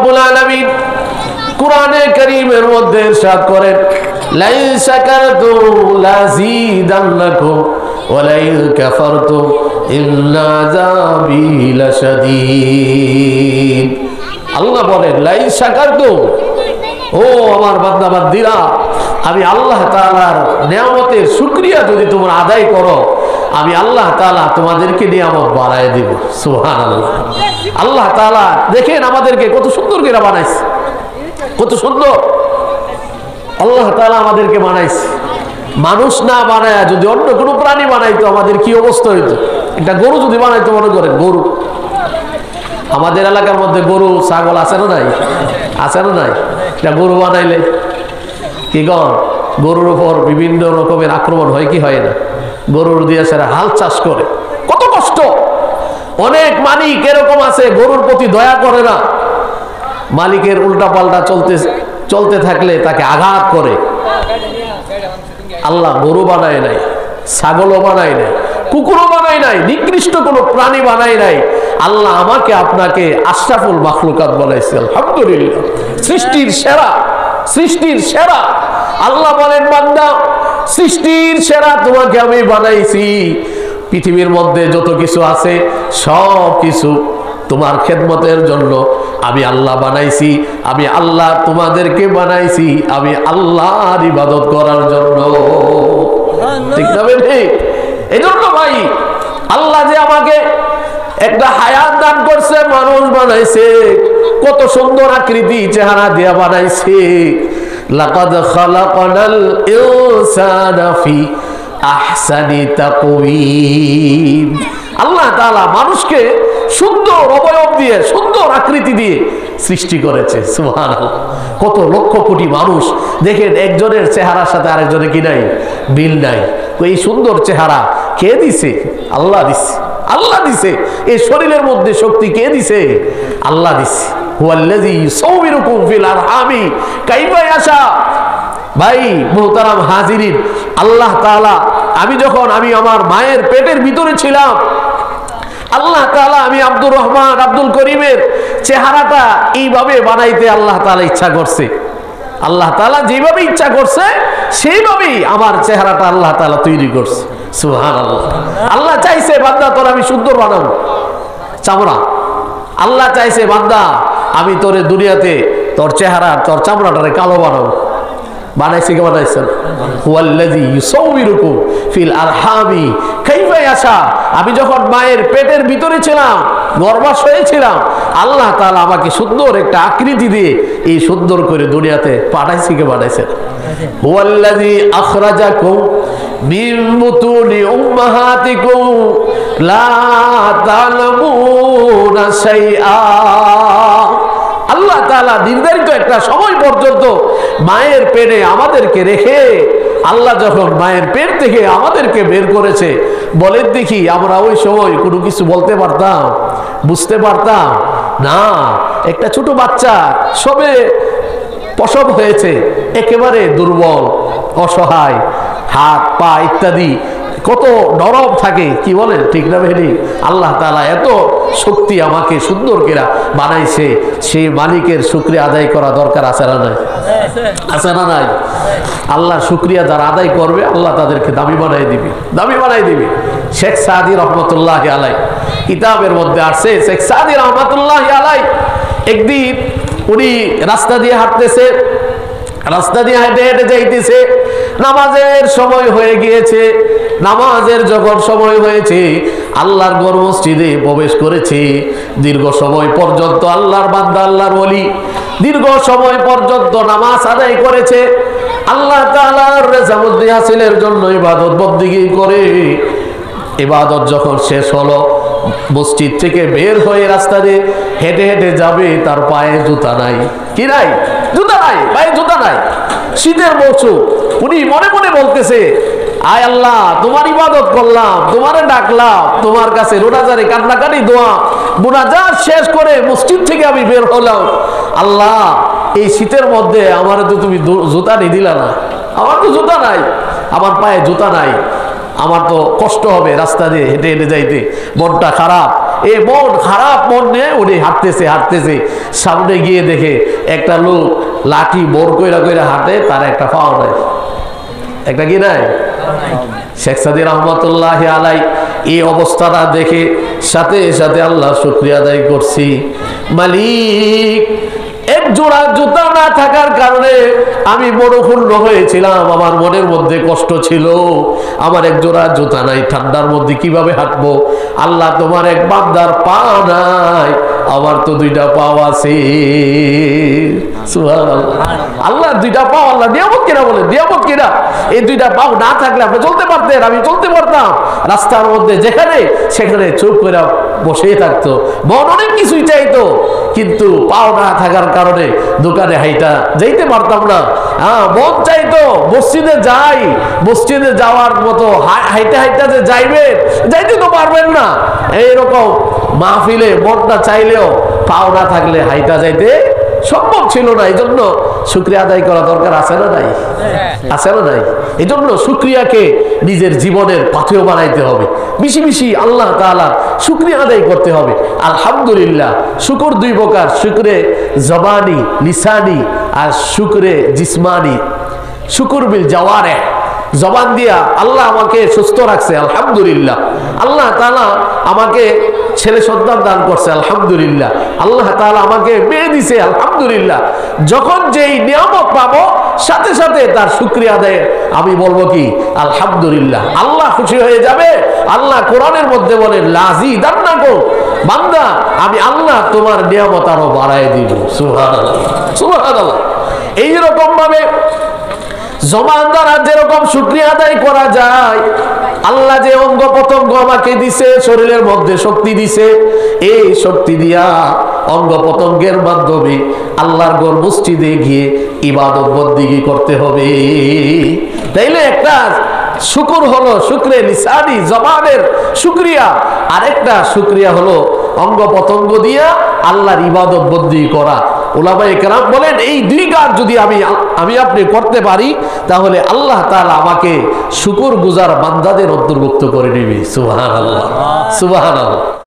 রব্বুল আলামিন কুরআনে কারীমের মধ্যে ইরশাদ করেন, লাইন শাকারতুম লাযীদান্নাকুম ওয়া লাইন কাফারতুম ইন্না আযাবি লাশাদীদ। আল্লাহ বলেন, লাইন শাকারতুম, ও আমার বান্দা বান্দীরা, আমি আল্লাহ তাআলার নিয়ামতের শুকরিয়া যদি তোমরা আদায় করো, আমি আল্লাহ তাআলা তোমাদেরকে নিয়ামত বাড়ায় দিব। সুবহানাল্লাহ। আল্লাহ তাআলা দেখেন আমাদেরকে কত সুন্দর করে বানাইছে, কত সুন্দর আল্লাহ তাআলা আমাদেরকে বানাইছে। মানুষ না বানায় যদি অন্য কোনো প্রাণী বানাইতো আমাদের কি অবস্থা হইতো? একটা গরু যদি বানাইতো, মনে করেন গরু, আমাদের এলাকার মধ্যে গরু ছাগল আছে না নাই? আছে না নাই? একটা গরু বানাইলে কি গণ গরুর উপর বিভিন্ন রকমের আক্রমণ হয় কি হয় না? গরুর দিয়ে সেরা হাল চাষ করে, কত কষ্ট। অনেক মালিক এরকম আছে গরুর প্রতি দয়া করে না, মালিকের উল্টা পাল্টা চলতে থাকলে তাকে আঘাত করে। আল্লাহ গরু বানায় নাই, ছাগলও বানায় নাই, কুকুরও বানায় নাই, নিকৃষ্ট কোনো প্রাণী বানায় নাই। আল্লাহ আমাকে আপনাকে আশরাফুল মাখলুকাত বানাইছে। আলহামদুলিল্লাহ, সৃষ্টির সেরা, সৃষ্টির সেরা। আল্লাহ বলেন, বান্দা সৃষ্টির সেরা তোমাকে আমি বানাইছি। পৃথিবীর মধ্যে যত কিছু আছে সব কিছু তোমার খেদমতের জন্য আমি আল্লাহ বানাইছি। আমি আল্লাহ তোমাদেরকে বানাইছি আমি আল্লাহর ইবাদত করার জন্য। ঠিক না ভাই? এই জন্য ভাই আল্লাহ যে আমাকে একটা হায়াত দান করছে, মানুষ বানাইছে, কত সুন্দর আকৃতি চেহারা দিয়া বানাইছে। লাকাদ খালাকনাল ইনসানা ফি আহসানি তাকওয়িম। আল্লাহ তাআলা মানুষকে সুন্দর অবয়ব দিয়ে, সুন্দর আকৃতি দিয়ে সৃষ্টি করেছে। সুবহানাল্লাহ। কত লক্ষ কোটি মানুষ দেখেন, একজনের চেহারার সাথে আরেকজনের কি নাই? মিল নাই। এই সুন্দর চেহারা কে দিছে? আল্লাহ দিছে, আল্লাহ দিছে। এই শরীরের মধ্যে শক্তি কে দিছে? আল্লাহ দিছে। হুয়াল্লাযী ইউসাউবিরুকুম ফিল আরহামি কাইফা ইয়াশা। ভাই মুহতারাম হাজিরিন, আল্লাহ তাআলা আমি আমার মায়ের পেটের ভিতরে ছিলাম, আল্লাহ তাআলা আমি আব্দুর রহমান আব্দুল করিমের চেহারাটা এইভাবে বানাইতে আল্লাহ তাআলা ইচ্ছা করছে। আল্লাহ তাআলা যেভাবে ইচ্ছা করছে সেইভাবেই আমার চেহারাটা আল্লাহ তাআলা তৈরি করছে। সুবহানাল্লাহ। আল্লাহ চাইছে বান্দা তোর আমি সুন্দর বানাবো চামড়া। আল্লাহ চাইছে বান্দা আমি তোরে দুনিয়াতে তোর চেহারা তোর চামড়াটারে কালো বানাবো। বানাইছে কে? বানাইছেন। হুয়াল্লাযী ইউসাউবিরুকুম ফিল আরহামি কাইফা ইয়াশা। আমি যখন মায়ের পেটের ভিতরে ছিলাম, গর্ভাশয়ে ছিলাম, আল্লাহ তাআলা আমাকে সুন্দর একটা আকৃতি দিয়ে এই সুন্দর করে দুনিয়াতে পাঠাইছে কে? বানাইছেন। হুয়াল্লাযী আখরাজাকুম মিন বুতুনি উম্মাহাতিকুম লা তা'লামুনা শাইআ। আল্লাহ তাআলা নির্ধারিত একটা সময় পর্যন্ত মায়ের পেটে আমাদেরকে রেখে আল্লাহ যখন মায়ের পেট থেকে আমাদেরকে বের করেছে, বলেন দেখি আমরা ওই সময় কোনো কিছু বলতে পারতাম? বুঝতে পারতাম না। একটা ছোট বাচ্চা সবে প্রসব হয়েছে, একেবারে দুর্বল, অসহায়, হাত পা ইত্যাদি কত নরম থাকে, কি বলেন? ঠিক না ভাই? আল্লাহ তাআলা এত শক্তি আমাকে সুন্দর করে বানাইছে, সেই মালিকের শুকরিয়া আদায় করা দরকার আছে না নাই? আছে না নাই? আল্লাহর শুকরিয়া যারা আদায় করবে আল্লাহ তাদেরকে দামি বানাই দিবে, দামি বানাই দিবে। শেখ সাদি রহমতুল্লাহি আলাইহি কিতাবের মধ্যে আসছে, শেখ সাদি রহমতুল্লাহি আলাইহি একদিন উনি রাস্তা দিয়ে হাঁটতেছে, রাস্তা দিয়ে হেঁটে হেঁটে যাইতেছে, নামাজের সময় হয়ে গিয়েছে। নামাজের যখন সময় হয়েছে আল্লাহর ঘর মসজিদে প্রবেশ করেছে। দীর্ঘ সময় পর্যন্ত আল্লাহর বান্দা, আল্লাহর ওলি দীর্ঘ সময় পর্যন্ত নামাজ আদায় করেছে। আল্লাহ তাআলার রেজামুদ্দি হাসিলের জন্য ইবাদত বন্দেগী করে ইবাদত যখন শেষ হলো, মসজিদ থেকে বের হয়ে রাস্তা দিয়ে হেঁটে হেঁটে যাবে, তার পায়ে জুতা নাই। কি নাই? জুতা নাই, পায়ে জুতা নাই। শীতের মৌসুম, উনি মনে মনে বলতেছে, আয় আল্লাহ তোমার ইবাদত করলাম, তোমারে ডাকলাম, তোমার কাছে রোজারে কান্নাকাটি দোয়া মুনাজাত শেষ করে মসজিদ থেকে আমি বের হলাম, আল্লাহ এই শীতের মধ্যে আমার তো তুমি জুতা নিয়ে দিলা না, আমার তো জুতা নাই, আমার পায়ে জুতা নাই, আমার তো কষ্ট হবে রাস্তা দিয়ে হেঁটে হেঁটে যাইতে, মনটা খারাপ। এই মন খারাপ মন নিয়ে উনি হাঁটতেছে হাঁটতেছে, সামনে গিয়ে দেখে একটা লোক লাঠি বোর কইরা কইরা হাঁটে, তার একটা পাও নাই, একটা কি নাই। শেখ সাদী রহমতুল্লাহ আলাই এই অবস্থাটা দেখে সাথে সাথে আল্লাহ শুকরিয়া আদায় করছি, মালিক এক জোড়া জুতা না থাকার কারণে আমি মনক্ষুণ্ণ হয়েছিলাম, আমার মনের মধ্যে কষ্ট ছিল, আমার এক জোড়া জুতা নাই, ঠান্ডার মধ্যে কিভাবে হাঁটবো। আল্লাহ তোমার এক বান্দার পা নাই, আমার তো দুইটা পাও আছে। আল্লাহ দুইটা পাও, আল্লাহ নিয়ামত কিনা বলে, নিয়ামত কিনা। এই দুইটা পাও না থাকলে আপনি চলতে পারতেন, আমি চলতে পারতাম রাস্তার মধ্যে, যেখানে সেখানে চুপ করে বসে থাকতো, মন অনেক কিছুই চাইতো, কিন্তু পাও না থাকার কারণে দোকানে হাইটা যাইতে পারতাম না। মন চাইতো মসজিদে যাই, মসজিদে যাওয়ার মতো হাইটা হাইটা যে যাইবেন, যাইতে তো পারবেন না। এইরকম মাহফিলে মনটা চাইলেও পাও না থাকলে হাইটা যাইতে সম্ভব ছিল না। এই জন্য শুকরিয়া আদায় করা দরকার, আছে না নাই? আছে না নাই? এই জন্য শুকরিয়াকে নিজের জীবনের পাথেয় বানাইতে হবে, বেশি বেশি আল্লাহ তাআলার শুকরিয়া আদায় করতে হবে। আলহামদুলিল্লাহ, শুকর দুই প্রকার, শুকরে জবানি লিসানি আর শুকরে জিসমানি। শুকর বিল জাওয়ারে, জবান দিয়া আল্লাহ আমাকে সুস্থ রাখছে, আলহামদুলিল্লাহ। আল্লাহ তাআলা আমাকে ছেলে সন্তান দান করছে, আলহামদুলিল্লাহ। আল্লাহ তাআলা আমাকে মেয়ে দিছে, আলহামদুলিল্লাহ। যখন যেই নিয়ামত পাবো সাথে সাথে তার শুকরিয়া আদায় আমি বলবো কি আলহামদুলিল্লাহ, আল্লাহ খুশি হয়ে যাবে। আল্লাহ কোরআনের মধ্যে বলেন লাযিদান্নাকুম, বান্দা আমি আল্লাহ তোমার নিয়ামত আরো বাড়ায় দিব। সুবহানাল্লাহ, সুবহানাল্লাহ। এইরকম ভাবে জবান দ্বারা যেরকম শুকরিয়া আদায় করা যায়, আল্লাহ যে অঙ্গ প্রত্যঙ্গ আমাকে দিছে, শরীরের মধ্যে শক্তি দিছে, এই শক্তি দিয়া অঙ্গ প্রত্যঙ্গের মাধ্যমে আল্লাহর ঘর মসজিদে গিয়ে ইবাদত বন্দেগী করতে হবে। তাইলে একটা শুকর হলো শুকরে লিসানি, জবানের শুকরিয়া, আরেকটা শুকরিয়া হলো অঙ্গ প্রত্যঙ্গ দিয়া আল্লাহর ইবাদত বন্দেগী করা। উলামায়ে কেরাম বলেন এই দুই কাজ যদি আমি আপনি করতে পারি, তাহলে আল্লাহ তাআলা আমাকে শুকর গুজার বান্দাদের অন্তর্ভুক্ত করে নেবে। সুবহানাল্লাহ, সুবহানাল্লাহ।